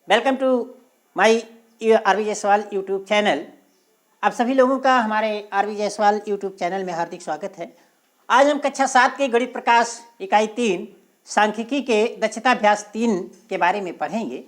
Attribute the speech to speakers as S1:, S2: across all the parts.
S1: Welcome to my RV Jaiswal YouTube channel. आप सभी लोगों का हमारे आरवी जायसवाल यूट्यूब चैनल में हार्दिक स्वागत है। आज हम कक्षा 7 के गणित प्रकाश इकाई 3 सांख्यिकी के दक्षताभ्यास 3 के बारे में पढ़ेंगे।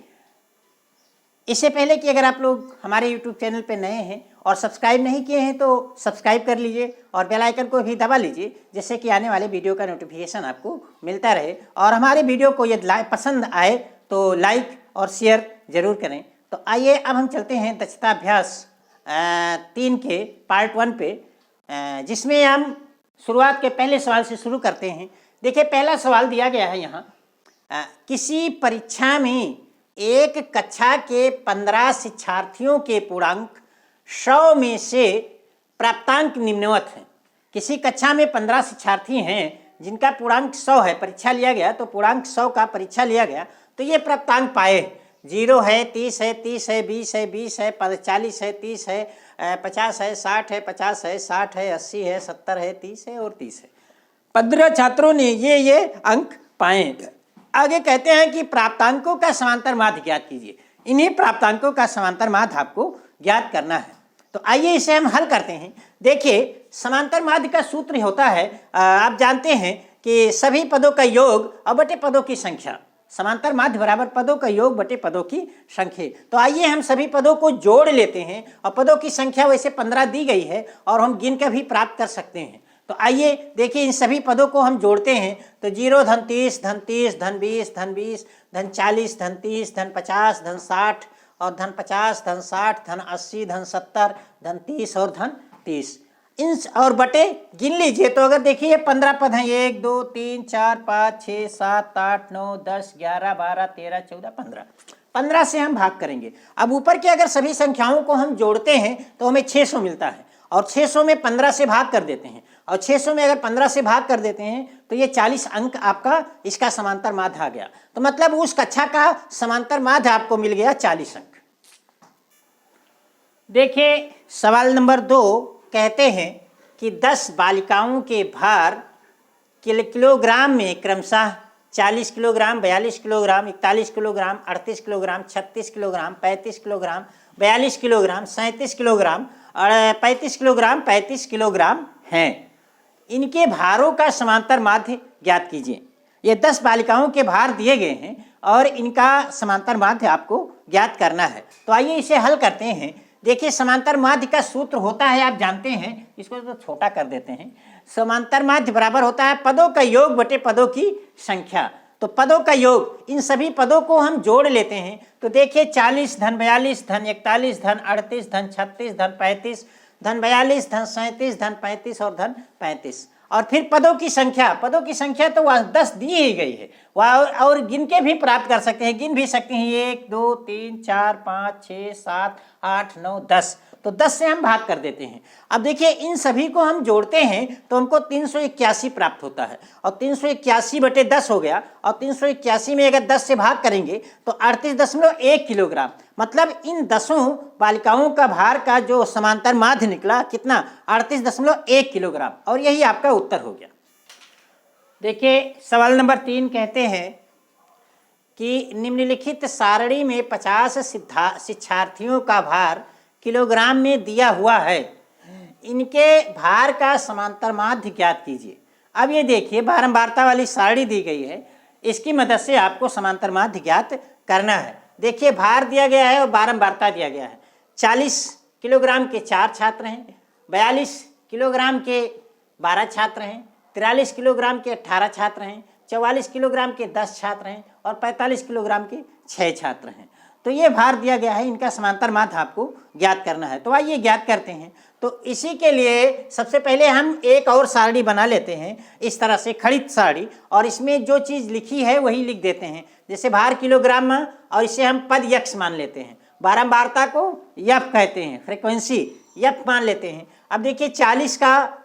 S1: इससे पहले कि अगर आप लोग हमारे यूट्यूब चैनल पर नए हैं और सब्सक्राइब नहीं किए हैं तो सब्सक्राइब कर लीजिए और बेल आइकन को भी दबा लीजिए, जिससे कि आने वाले वीडियो का नोटिफिकेशन आपको मिलता रहे। और हमारे वीडियो को यदि पसंद आए तो लाइक और शेयर जरूर करें। तो आइए अब हम चलते हैं दक्षताभ्यास 3 के पार्ट 1 पे, जिसमें हम शुरुआत के पहले सवाल से शुरू करते हैं। देखिए, पहला सवाल दिया गया है यहाँ, किसी परीक्षा में एक कक्षा के 15 शिक्षार्थियों के पूर्णांक 100 में से प्राप्तांक निम्नवत है। किसी कक्षा में 15 शिक्षार्थी हैं जिनका पूर्णांक 100 है, परीक्षा लिया गया तो पूर्णांक 100 का परीक्षा लिया गया, तो ये प्राप्तांक पाए 0 है, 30 है, 30 है, 20 है, 20 है, 40 है, 30 है, 50 है, 60 है, 50 है, 60 है, 80 है, 70 है, 30 है और 30 है। 15 छात्रों ने ये अंक पाए। आगे कहते हैं कि प्राप्तांकों का समांतर माध्य ज्ञात कीजिए। इन्हीं प्राप्तांकों का समांतर माध्य आपको ज्ञात करना है। तो आइए इसे हम हल करते हैं। देखिए, समांतर माध्य का सूत्र होता है, आप जानते हैं कि सभी पदों का योग और बटे पदों की संख्या। समांतर माध्य बराबर पदों का योग बटे पदों की संख्या। तो आइए हम सभी पदों को जोड़ लेते हैं, और पदों की संख्या वैसे 15 दी गई है और हम गिन कर भी प्राप्त कर सकते हैं। तो आइए देखिए, इन सभी पदों को हम जोड़ते हैं। तो 0 धन 30 धन 30 धन 20 धन 20 धन 40 धन 30 धन 50 धन 60 और धन 50 धन 60 धन 80 धन 70 धन 30 और धन 30। इन और बटे गिन लीजिए। तो अगर देखिए 15 पद हैं, 1 2 3 4 5 6 7 8 9 10 11 12 13 14 15। 15 से हम भाग करेंगे। अब ऊपर के अगर सभी संख्याओं को हम जोड़ते हैं तो हमें 600 मिलता है, और 600 में 15 से भाग कर देते हैं, और 600 में अगर 15 से भाग कर देते हैं तो ये 40 अंक आपका इसका समांतर माध्य आ गया। तो मतलब उस कक्षा का समांतर माध्य आपको मिल गया 40 अंक। देखिए, सवाल नंबर 2 कहते हैं कि 10 बालिकाओं के भार किलोग्राम में क्रमशः 40 kilogram, 42 kilogram, 41 kilogram, 38 kilogram, 36 kilogram, 35 kilogram, 42 kilogram, 37 kilogram और 35 किलोग्राम, 35 किलोग्राम हैं। इनके भारों का समांतर माध्य ज्ञात कीजिए। ये 10 बालिकाओं के भार दिए गए हैं और इनका समांतर माध्य आपको ज्ञात करना है। तो आइए इसे हल करते हैं। देखिए, समांतर माध्य का सूत्र होता है, आप जानते हैं, इसको तो छोटा कर देते हैं। समांतर माध्य बराबर होता है पदों का योग बटे पदों की संख्या। तो पदों का योग, इन सभी पदों को हम जोड़ लेते हैं। तो देखिए, 40 धन 42 धन 41 धन 38 धन 36 धन 35 धन 42 धन 37 धन 35 और धन 35। और फिर पदों की संख्या, पदों की संख्या तो वह 10 दी ही गई है, वह और गिन के भी प्राप्त कर सकते हैं, गिन भी सकते हैं। 1 2 3 4 5 6 7 8 9 10। तो 10 से हम भाग कर देते हैं। अब देखिए, इन सभी को हम जोड़ते हैं तो हमको 381 प्राप्त होता है, और 381 बटे 10 हो गया, और 381 में अगर 10 से भाग करेंगे तो 38.1 किलोग्राम। मतलब इन 10 बालिकाओं का भार का जो समांतर माध्य निकला कितना, 38.1 किलोग्राम, और यही आपका उत्तर हो गया। देखिए, सवाल नंबर 3 कहते हैं कि निम्नलिखित सारणी में 50 शिक्षार्थियों का भार किलोग्राम में दिया हुआ है, इनके भार का समांतर माध्य ज्ञात कीजिए। अब ये देखिए, बारंबारता वाली सारणी दी गई है, इसकी मदद से आपको समांतर माध्य ज्ञात करना है। देखिए, भार दिया गया है और बारंबारता दिया गया है। 40 किलोग्राम के 4 छात्र हैं, 42 किलोग्राम के 12 छात्र हैं, 43 किलोग्राम के 18 छात्र हैं, 44 किलोग्राम के 10 छात्र हैं और 45 किलोग्राम के 6 छात्र हैं। तो ये भार दिया गया है, इनका समांतर माध्य आपको ज्ञात करना है। तो आइए ज्ञात करते हैं। तो इसी के लिए सबसे पहले हम एक और सारणी बना लेते हैं, इस तरह से खड़ित सारणी, और इसमें जो चीज़ लिखी है वही लिख देते हैं। जैसे भार किलोग्राम में, और इसे हम पद यक्ष मान लेते हैं। बारंबारता को यफ कहते हैं, फ्रीक्वेंसी यफ मान लेते हैं। अब देखिए, 40 का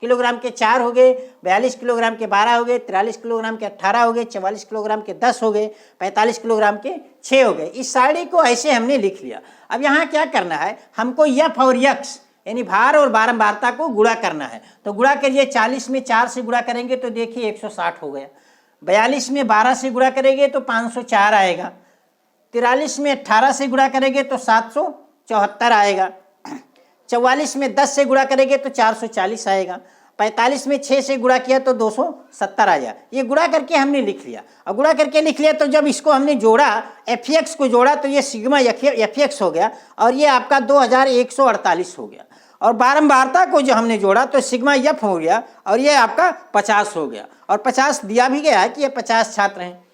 S1: किलोग्राम के 4 हो गए, 42 किलोग्राम के 12 हो गए, 43 किलोग्राम के 18 हो गए, 44 किलोग्राम के 10 हो गए, 45 किलोग्राम के 6 हो गए। इस सारणी को ऐसे हमने लिख लिया। अब यहाँ क्या करना है, हमको यफ और यक्ष यानी भार और बारंबारता को गुणा करना है। तो गुणा करिए, 40 में 4 से गुणा करेंगे तो देखिए 160 हो गया, 42 में 12 से गुणा करेंगे तो 504 आएगा, 43 में 18 से गुणा करेंगे तो 774 आएगा। 44 में 10 से गुणा करेंगे तो 440 आएगा। 45 में 6 से गुणा किया तो 270 आया। ये गुणा करके हमने लिख लिया। और गुणा करके लिख लिया तो जब इसको हमने जोड़ा, एफ एक्स को जोड़ा, तो ये सिग्मा एफ एक्स हो गया और ये आपका 2148 हो गया। और बारंबारता को जो हमने जोड़ा तो सिग्मा एफ हो गया और ये आपका 50 हो गया। और 50 दिया भी गया है कि ये 50 छात्र हैं।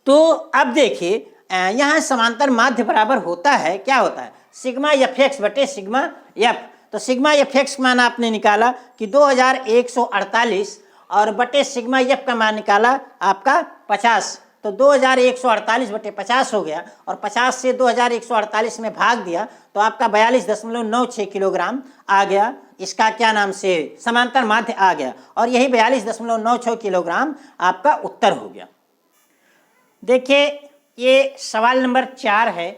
S1: तो अब देखिए यहाँ समांतर माध्य बराबर होता है, क्या होता है, सिग्मा एफ एक्स बटे सिग्मा एफ। तो सिग्मा एफ एक्स मान आपने निकाला कि 2148 और बटे सिग्मा एफ का मान निकाला आपका 50। तो 2148 बटे 50 हो गया और 50 से 2148 में भाग दिया तो आपका 42.96 किलोग्राम आ गया। इसका क्या नाम से समांतर माध्य आ गया और यही 42.96 किलोग्राम आपका उत्तर हो गया। देखिए ये सवाल नंबर 4 है।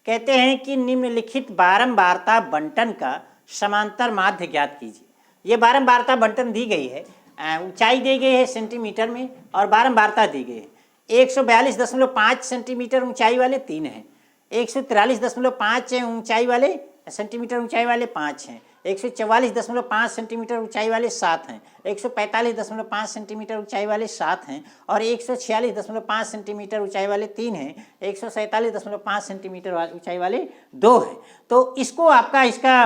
S1: कहते हैं कि निम्नलिखित बारंबारता बंटन का समांतर माध्य ज्ञात कीजिए। ये बारंबारता बंटन दी गई है, ऊंचाई दी गई है सेंटीमीटर में और बारंबारता दी गई है। 142.5 सेंटीमीटर ऊंचाई वाले 3 हैं, 143.5 ऊंचाई वाले सेंटीमीटर ऊंचाई वाले 5 हैं, 144.5 सेंटीमीटर ऊंचाई वाले 7 हैं, 145.5 सेंटीमीटर ऊंचाई वाले 7 हैं और 146.5 सेंटीमीटर ऊंचाई वाले 3 हैं, 147.5 सेंटीमीटर ऊंचाई वाले 2 हैं। तो इसको आपका इसका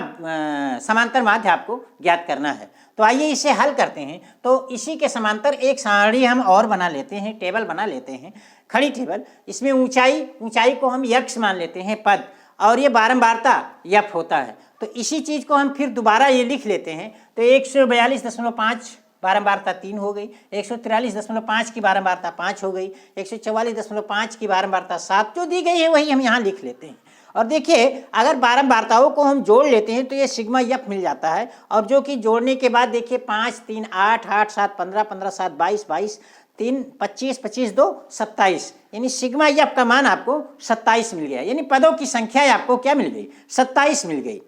S1: समांतर माध्य आपको ज्ञात करना है। तो आइए इसे हल करते हैं। तो इसी के समांतर एक सारणी हम और बना लेते हैं, टेबल बना लेते हैं, खड़ी टेबल। इसमें ऊंचाई को हम यक्ष मान लेते हैं पद और ये बारंबारता यफ होता है। तो इसी चीज़ को हम फिर दोबारा ये लिख लेते हैं। तो 142.5 बारंबारता 3 हो गई, 143.5 की बारंबारता 5 हो गई, 144.5 की बारंबारता 7 जो दी गई है वही हम यहाँ लिख लेते हैं। और देखिए अगर बारंबारताओं को हम जोड़ लेते हैं तो ये सिग्मा एफ मिल जाता है। और जो कि जोड़ने के बाद देखिए 5 3 8 8 7 15 15 7 22 22 3 25 25 2 27 यानी सिग्मा एफ का मान आपको 27 मिल गया। यानी पदों की संख्या आपको क्या मिल गई, 27 मिल गई।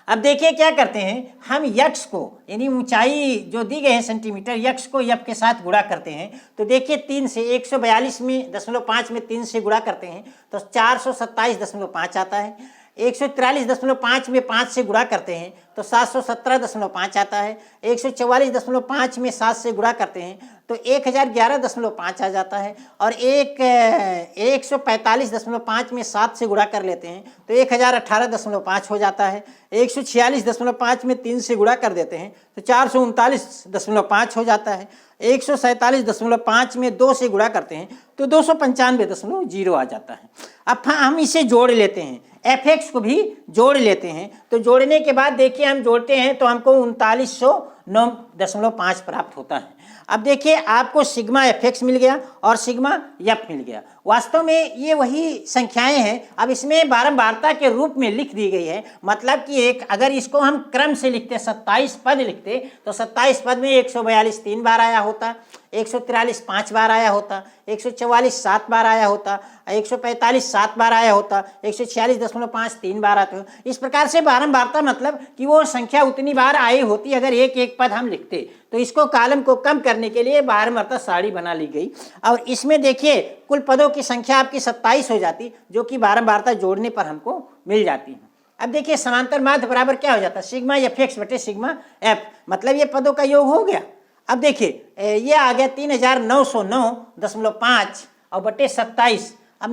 S1: अब देखिए क्या करते हैं, हम यक्ष को यानी ऊंचाई जो दी गई है सेंटीमीटर, यक्ष को एफ के साथ गुणा करते हैं। तो देखिए 3 से 142 में 0.5 में 3 से गुणा करते हैं तो 427.5 आता है। 143.5 में 5 से गुणा करते हैं तो 717.5 आता है। 144.5 में 7 से गुणा करते हैं तो 1011.5 आ जाता है। और 145.5 में 7 से गुणा कर लेते हैं तो 1018.5 हो जाता है। 146.5 में 3 से गुणा कर देते हैं तो 439.5 हो जाता है। 147.5 में 2 से गुणा करते हैं तो 295.0 आ जाता है। अब हम इसे जोड़ लेते हैं, एफ एक्स को भी जोड़ लेते हैं। तो जोड़ने के बाद देखिए हम जोड़ते हैं तो हमको 3909.5 प्राप्त होता है। अब देखिए आपको सिग्मा एफ एक्स मिल गया और सिग्मा एफ मिल गया। वास्तव में ये वही संख्याएं हैं। अब इसमें बारंबारता के रूप में लिख दी गई है। मतलब कि एक अगर इसको हम क्रम से लिखते 27 पद लिखते तो 27 पद में 142 3 बार आया होता, 143 5 बार आया होता, 144 7 बार आया होता, 145 7 बार आया होता, 146.5 3 बार आते हो। इस प्रकार से बारंबारता मतलब कि वो संख्या उतनी बार आई होती अगर एक एक पद हम लिखते। तो इसको कॉलम को कम करने के लिए बारंबारता सारणी बना ली गई। और इसमें देखिए कुल पदों की संख्या आपकी 27 हो जाती जो कि बारंबारता जोड़ने पर हमको मिल जाती है। अब देखिए समांतर माध्य बराबर क्या हो जाता है, सिग्मा एफ एक्स बटे सिग्मा एफ, मतलब ये पदों का योग हो गया। अब देखिए ये आ गया 3909.5 और बटे 27। अब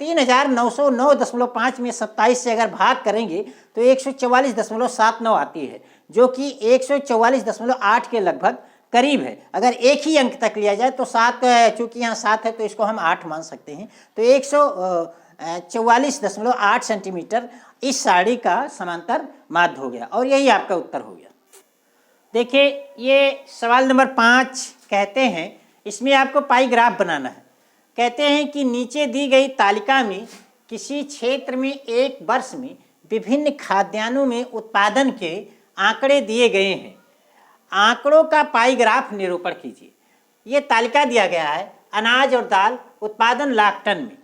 S1: 3909.5 में 27 से अगर भाग करेंगे तो 144.79 आती है जो कि 144.8 के लगभग करीब है। अगर एक ही अंक तक लिया जाए तो 7, चूंकि यहाँ 7 है तो इसको हम 8 मान सकते हैं। तो 144.8 सेंटीमीटर इस सारणी का समांतर माध्य हो गया और यही आपका उत्तर हो गया। देखिए ये सवाल नंबर 5 कहते हैं, इसमें आपको पाई ग्राफ बनाना है। कहते हैं कि नीचे दी गई तालिका में किसी क्षेत्र में एक वर्ष में विभिन्न खाद्यान्नों में उत्पादन के आंकड़े दिए गए हैं। आंकड़ों का पाई ग्राफ निरूपण कीजिए। ये तालिका दिया गया है। अनाज और दाल उत्पादन लाख टन में,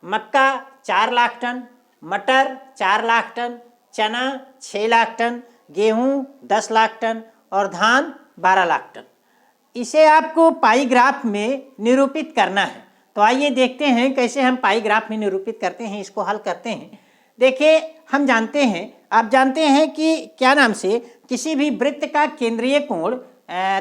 S1: मक्का 4 लाख टन, मटर 4 लाख टन, चना 6 लाख टन, गेहूँ 10 लाख टन और धान 12 लाख टन। इसे आपको पाई ग्राफ में निरूपित करना है। तो आइए देखते हैं कैसे हम पाई ग्राफ में निरूपित करते हैं, इसको हल करते हैं। देखिए हम जानते हैं, आप जानते हैं कि क्या नाम से किसी भी वृत्त का केंद्रीय कोण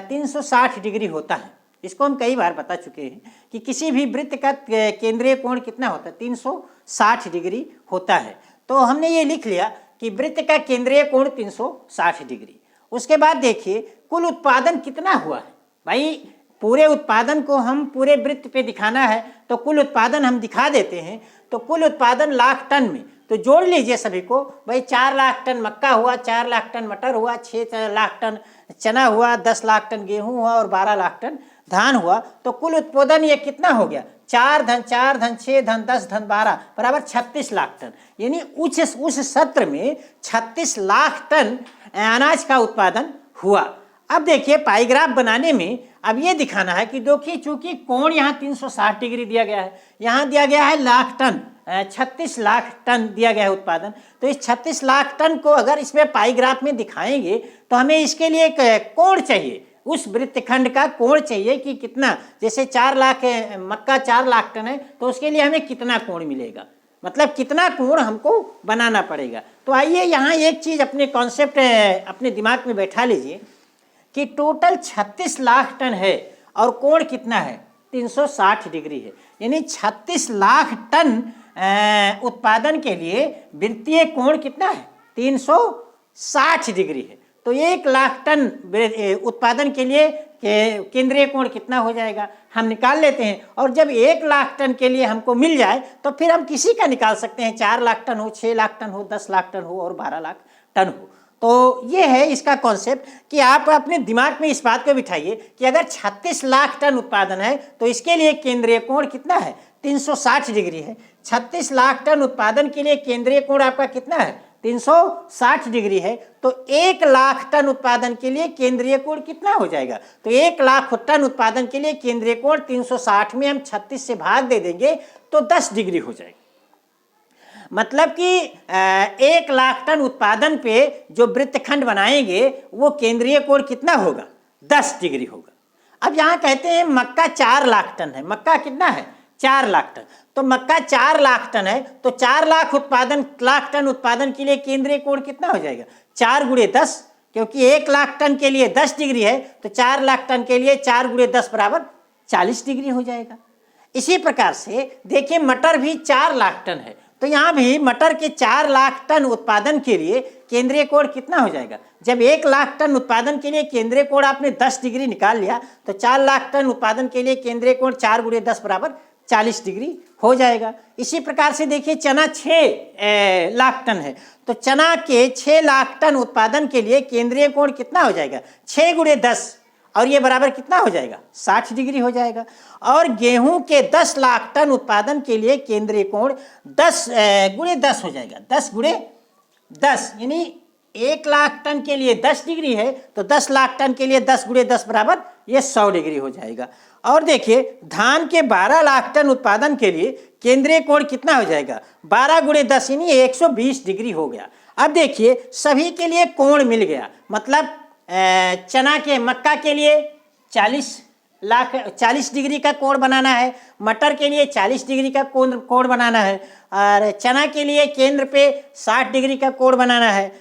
S1: 360 डिग्री होता है। इसको हम कई बार बता चुके हैं कि किसी भी वृत्त का केंद्रीय कोण कितना होता है, 360 डिग्री होता है। तो हमने ये लिख लिया कि वृत्त का केंद्रीय कोण 360 डिग्री। उसके बाद देखिए कुल उत्पादन कितना हुआ है। भाई पूरे उत्पादन को हम पूरे वृत्त पे दिखाना है तो कुल उत्पादन हम दिखा देते हैं। तो कुल उत्पादन लाख टन में, तो जोड़ लीजिए सभी को। भाई 4 लाख टन मक्का हुआ, 4 लाख टन मटर हुआ, 6 लाख टन चना हुआ, 10 लाख टन गेहूं हुआ और 12 लाख टन धान हुआ। तो कुल उत्पादन ये कितना हो गया, 4 धन 4 धन 6 धन 10 धन 12 बराबर 36 लाख टन। यानी उस सत्र में 36 लाख टन अनाज का उत्पादन हुआ। अब देखिए पाईग्राफ बनाने में अब ये दिखाना है कि देखिए चूंकि कोण यहाँ 360 डिग्री दिया गया है, यहाँ दिया गया है लाख टन, 36 लाख टन दिया गया है उत्पादन। तो इस 36 लाख टन को अगर इसमें पाईग्राफ में दिखाएंगे तो हमें इसके लिए एक कोण चाहिए, उस वृत्तखंड का कोण चाहिए कि कितना। जैसे 4 लाख मक्का 4 लाख टन है तो उसके लिए हमें कितना कोण मिलेगा, मतलब कितना कोण हमको बनाना पड़ेगा। तो आइए यहाँ एक चीज़ अपने कॉन्सेप्ट अपने दिमाग में बैठा लीजिए कि टोटल 36 लाख टन है और कोण कितना है, 360 डिग्री है। यानी 36 लाख टन उत्पादन के लिए वृत्तीय कोण कितना है, 360 डिग्री है। तो 1 लाख टन उत्पादन के लिए केंद्रीय कोण कितना हो जाएगा हम निकाल लेते हैं। और जब 1 लाख टन के लिए हमको मिल जाए तो फिर हम किसी का निकाल सकते हैं, 4 लाख टन हो, 6 लाख टन हो, 10 लाख टन हो और 12 लाख टन हो। तो ये है इसका कॉन्सेप्ट कि आप अपने दिमाग में इस बात को बिठाइए कि अगर 36 लाख टन उत्पादन है तो इसके लिए केंद्रीय कोण कितना है, 360 डिग्री है। 36 लाख टन उत्पादन के लिए केंद्रीय कोण आपका कितना है, 360 डिग्री है। तो 1 लाख टन उत्पादन के लिए केंद्रीय कोण कितना हो जाएगा, तो 1 लाख टन उत्पादन के लिए केंद्रीय कोण 360 में हम 36 से भाग दे देंगे तो 10 डिग्री हो जाएगा। मतलब कि 1 लाख टन उत्पादन पे जो वृत्तखंड बनाएंगे वो केंद्रीय कोण कितना होगा, 10 डिग्री होगा। अब यहाँ कहते हैं मक्का 4 लाख टन है, मक्का कितना है, 4 लाख टन। तो मक्का 4 लाख टन है तो 4 लाख टन उत्पादन के लिए केंद्रीय कोण कितना हो जाएगा, 4 गुणे 10, क्योंकि 1 लाख टन के लिए 10 डिग्री है तो 4 लाख टन के लिए 4 गुणे 10 बराबर 40 डिग्री हो जाएगा। इसी प्रकार से देखिए मटर भी 4 लाख टन है तो यहाँ भी मटर के 4 लाख टन उत्पादन के लिए केंद्रीय कोण कितना हो जाएगा। जब 1 लाख टन उत्पादन के लिए केंद्रीय कोण आपने 10 डिग्री निकाल लिया तो 4 लाख टन उत्पादन के लिए केंद्रीय कोण 4 गुणे 10 बराबर 40 डिग्री हो जाएगा। इसी प्रकार से देखिए चना 6 लाख टन है तो चना के 6 लाख टन उत्पादन के लिए केंद्रीय कोण कितना हो जाएगा, 6 गुणे 10 और ये बराबर कितना हो जाएगा, 60 डिग्री हो जाएगा। और गेहूं के 10 लाख टन उत्पादन के लिए केंद्रीय कोण 10 गुणे 10 हो जाएगा, 10 गुणे 10 यानी 1 लाख टन के लिए 10 डिग्री है तो 10 लाख टन के लिए 10 गुणे 10 बराबर ये 100 डिग्री हो जाएगा। और देखिए धान के 12 लाख टन उत्पादन के लिए केंद्रीय कोण कितना हो जाएगा, 12 गुणे 10 यानी 120 डिग्री हो गया। अब देखिए सभी के लिए कोण मिल गया, मतलब चना के मक्का के लिए 40 डिग्री का कोण बनाना है, मटर के लिए 40 डिग्री का कोण बनाना है, और चना के लिए केंद्र पे 60 डिग्री का कोण बनाना है,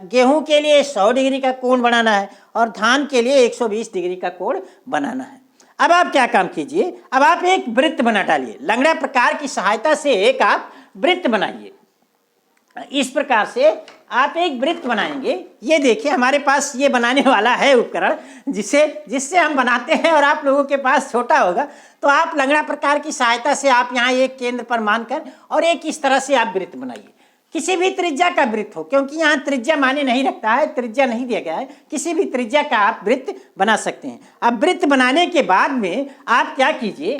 S1: गेहूं के लिए 100 डिग्री का कोण बनाना है और धान के लिए 120 डिग्री का कोण बनाना है। अब आप क्या काम कीजिए, अब आप एक वृत्त बना डालिए, लंगड़ा प्रकार की सहायता से एक आप वृत्त बनाइए। इस प्रकार से आप एक वृत्त बनाएंगे। ये देखिए हमारे पास ये बनाने वाला है उपकरण जिससे हम बनाते हैं और आप लोगों के पास छोटा होगा तो आप लंगड़ा प्रकार की सहायता से आप यहाँ एक केंद्र पर मानकर और एक इस तरह से आप वृत्त बनाइए। किसी भी त्रिज्या का वृत्त हो, क्योंकि यहाँ त्रिज्या माने नहीं रखता है, त्रिज्या नहीं दिया गया है, किसी भी त्रिज्या का आप वृत्त बना सकते हैं। अब वृत्त बनाने के बाद में आप क्या कीजिए,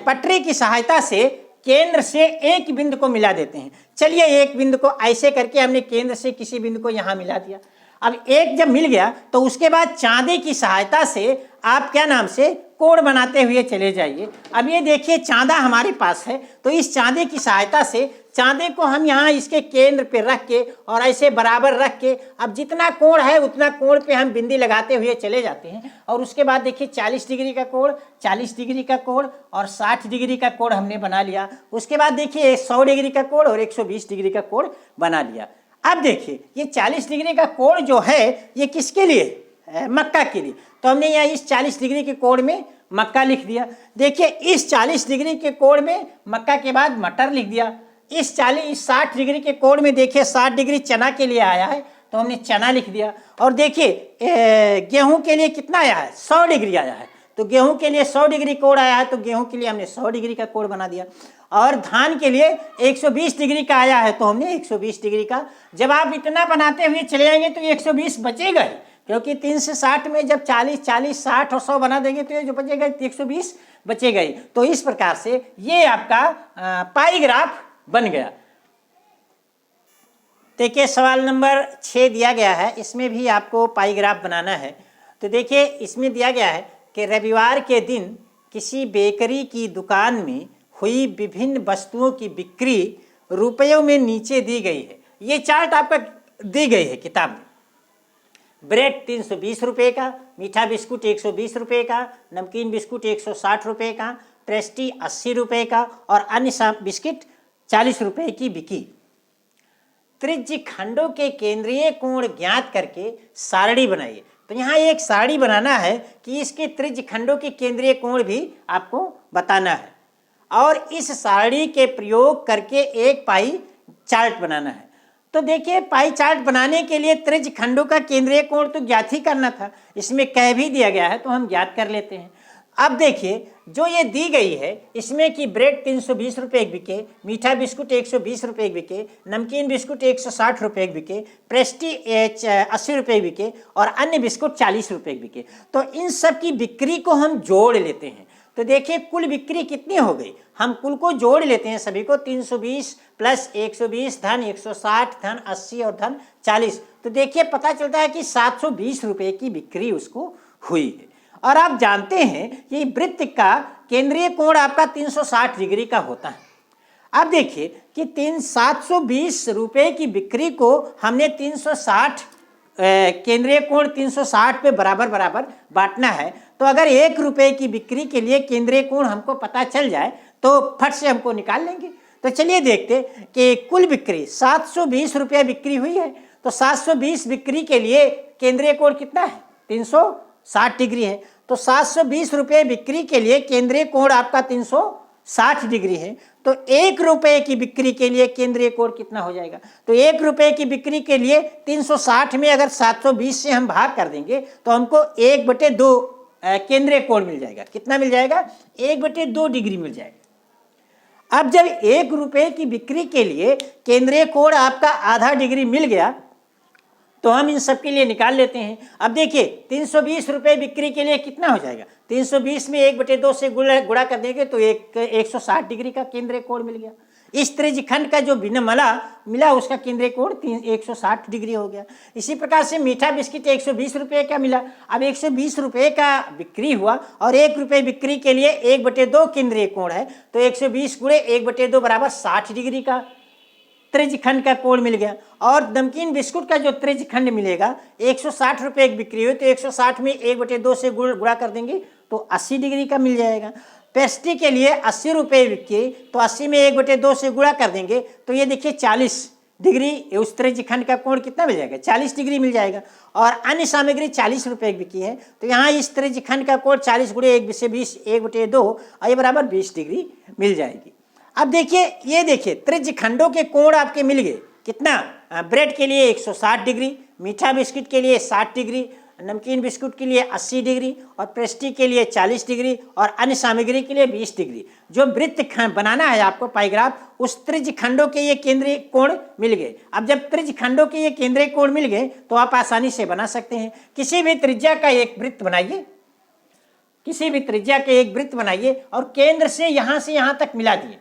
S1: पटरी की सहायता से केंद्र से एक बिंदु को मिला देते हैं। चलिए एक बिंदु को ऐसे करके हमने केंद्र से किसी बिंदु को यहाँ मिला दिया। अब एक जब मिल गया तो उसके बाद चांदी की सहायता से आप क्या नाम से कोण बनाते हुए चले जाइए। अब ये देखिए चांदा हमारे पास है, तो इस चांदे की सहायता से चांदे को हम यहाँ इसके केंद्र पे रख के और ऐसे बराबर रख के अब जितना कोण है उतना कोण पे हम बिंदी लगाते हुए चले जाते हैं। और उसके बाद देखिए 40 डिग्री का कोण, 40 डिग्री का कोण और 60 डिग्री का कोण हमने बना लिया। उसके बाद देखिए 100 डिग्री का कोण और 120 डिग्री का कोण बना लिया। अब देखिए ये 40 डिग्री का कोण जो है ये किसके लिए? मक्का के लिए। तो हमने यहाँ इस 40 डिग्री के कोण में मक्का लिख दिया। देखिए इस 40 डिग्री के कोण में मक्का के बाद मटर लिख दिया। इस 60 डिग्री के कोण में देखिए 60 डिग्री चना के लिए आया है, तो हमने चना लिख दिया। और देखिए गेहूं के लिए कितना आया है? 100 डिग्री आया है, तो गेहूं के लिए 100 डिग्री कोण आया है, तो गेहूं के लिए हमने 100 डिग्री का कोण बना दिया। और धान के लिए 120 डिग्री का आया है, तो हमने 120 डिग्री का। जब आप इतना बनाते हुए चले जाएंगे तो 120 बचेगा ही, क्योंकि 3 से 60 में जब 40, 40, 60 और 100 बना देंगे तो ये जो बचेगा 120 बचेगा ही। तो इस प्रकार से ये आपका पाई ग्राफ बन गया। देखिए सवाल नंबर 6 दिया गया है, इसमें भी आपको पाई ग्राफ बनाना है। तो देखिए इसमें दिया गया है कि रविवार के दिन किसी बेकरी की दुकान में हुई विभिन्न वस्तुओं की बिक्री रुपयों में नीचे दी गई है। ये चार्ट आपका दी गई है किताब में। ब्रेड 320 रुपये का, मीठा बिस्कुट 120 रुपये का, नमकीन बिस्कुट 160 रुपये का, प्रेस्टी 80 रुपये का और अन्य बिस्किट 40 रुपये की बिकी। त्रिज्य खंडों के केंद्रीय कोण ज्ञात करके सारणी बनाइए। तो यहाँ एक सारणी बनाना है कि इसके त्रिज्य खंडों के केंद्रीय कोण भी आपको बताना है और इस सारणी के प्रयोग करके एक पाई चार्ट बनाना है। तो देखिए पाई चार्ट बनाने के लिए त्रिज्य खंडों का केंद्रीय कोण तो ज्ञात ही करना था, इसमें कह भी दिया गया है तो हम ज्ञात कर लेते हैं। अब देखिए जो ये दी गई है इसमें कि ब्रेड 320 रुपये एक बिके, मीठा बिस्कुट 120 रुपये एक बिके, नमकीन बिस्कुट 160 रुपये एक बिके, प्रेस्टी 80 रुपये एक बिके और अन्य बिस्कुट 40 रुपये एक बिके। तो इन सब की बिक्री को हम जोड़ लेते हैं। तो देखिए कुल बिक्री कितनी हो गई, हम कुल को जोड़ लेते हैं सभी को। 320 प्लस 120 धन 160 धन 80 और धन 40। तो देखिए पता चलता है कि 720 रुपये की बिक्री उसको हुई है। और आप जानते हैं कि वृत्त का केंद्रीय कोण आपका 360 डिग्री का होता है। अब देखिए कि 720 रुपये की बिक्री को हमने 360 केंद्रीय कोण 360 पे बराबर बराबर बांटना है। तो अगर 1 रुपये की बिक्री के लिए केंद्रीय कोण हमको पता चल जाए तो फट से हमको निकाल लेंगे। तो चलिए देखते कि कुल बिक्री 720 रुपये बिक्री हुई है, तो 720 बिक्री के लिए केंद्रीय कोण कितना है? 360 डिग्री है। तो 720 रुपये बिक्री के लिए केंद्रीय कोण आपका 360 डिग्री है। तो 1 रुपये की बिक्री के लिए केंद्रीय कोण कितना हो जाएगा? तो 1 रुपये की बिक्री के लिए 360 में अगर 720 से हम भाग कर देंगे तो हमको 1/2 केंद्रीय कोण मिल जाएगा। कितना मिल जाएगा? 1/2 डिग्री मिल जाएगा। अब जब 1 रुपये की बिक्री के लिए केंद्रीय कोण आपका आधा डिग्री मिल गया तो हम इन सब के लिए निकाल लेते हैं। अब देखिए 320 रुपये बिक्री के लिए कितना हो जाएगा? 320 में 1/2 से गुणा कर देंगे तो 160 डिग्री का केंद्रीय कोण मिल गया। इस त्रिज्य खंड का जो बिना मिला उसका केंद्रीय कोण 160 डिग्री हो गया। इसी प्रकार से मीठा बिस्किट 120 रुपये का मिला। अब 120 रुपये का बिक्री हुआ और 1 रुपये बिक्री के लिए 1/2 केंद्रीय कोण है, तो 120 गुणे 1/2 बराबर 60 डिग्री का त्रिज्य खंड का कोण मिल गया। और नमकीन बिस्कुट का जो त्रिज्य खंड मिलेगा 160 रुपये की बिक्री हुई, तो 160 में 1/2 से गुणा कर देंगे तो 80 डिग्री का मिल जाएगा। पेस्ट्री के लिए 80 रुपये बिक्री, तो 80 में 1/2 से गुणा कर देंगे तो ये देखिए 40 डिग्री, उस त्रिज्य खंड का कोण कितना मिल जाएगा? 40 डिग्री मिल जाएगा। और अन्य सामग्री 40 रुपये की बिकी है, तो यहाँ इस त्रिज्य खंड का कोण 40 गुणे 1 से 20 1/2 और ये बराबर 20 डिग्री मिल जाएगी। अब देखिए ये देखिए त्रिज्य खंडों के कोण आपके मिल गए। कितना? ब्रेड के लिए 160 डिग्री, मीठा बिस्किट के लिए 60 डिग्री, नमकीन बिस्कुट के लिए 80 डिग्री और प्रेस्टी के लिए 40 डिग्री और अन्य सामग्री के लिए 20 डिग्री। जो वृत्त बनाना है आपको पाईग्राफ, उस त्रिज्य खंडों के ये केंद्रीय कोण मिल गए। अब जब त्रिज्य खंडों के ये केंद्रीय कोण मिल गए तो आप आसानी से बना सकते हैं। किसी भी त्रिज्या का एक वृत्त बनाइए, किसी भी त्रिज्या के एक वृत्त बनाइए और केंद्र से यहाँ तक मिला दिए।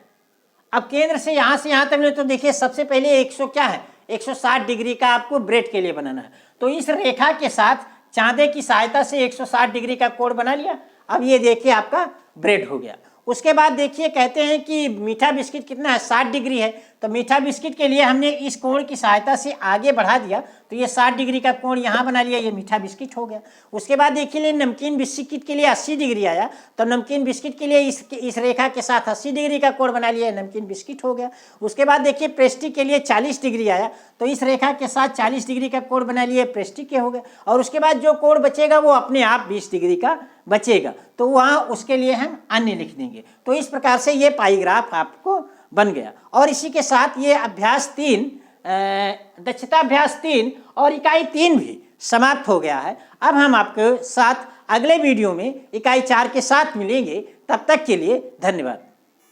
S1: अब केंद्र से यहाँ तक मिले तो देखिए सबसे पहले 160 डिग्री का आपको ब्रेड के लिए बनाना है। तो इस रेखा के साथ चांदे की सहायता से 160 डिग्री का कोण बना लिया। अब ये देखिए आपका ब्रेड हो गया। उसके बाद देखिए कहते हैं कि मीठा बिस्किट कितना है, 60 डिग्री है। तो मीठा बिस्किट के लिए हमने इस कोण की सहायता से आगे बढ़ा दिया, तो ये 60 डिग्री का कोण यहाँ बना लिया, ये मीठा बिस्किट हो गया। उसके बाद देखिए नमकीन बिस्किट के लिए 80 डिग्री आया, तो नमकीन बिस्किट के लिए इस रेखा के साथ 80 डिग्री का कोण बना लिया, नमकीन बिस्किट हो गया। उसके बाद देखिए पेस्ट्री के लिए 40 डिग्री आया, तो इस रेखा के साथ 40 डिग्री का कोण बना लिया, पेस्ट्री के हो गया। और उसके बाद जो कोण बचेगा वो अपने आप 20 डिग्री का बचेगा, तो वहाँ उसके लिए हम अन्य लिख देंगे। तो इस प्रकार से ये पाईग्राफ आपको बन गया। और इसी के साथ ये अभ्यास 3 दक्षता अभ्यास 3 और इकाई 3 भी समाप्त हो गया है। अब हम आपके साथ अगले वीडियो में इकाई 4 के साथ मिलेंगे। तब तक के लिए धन्यवाद।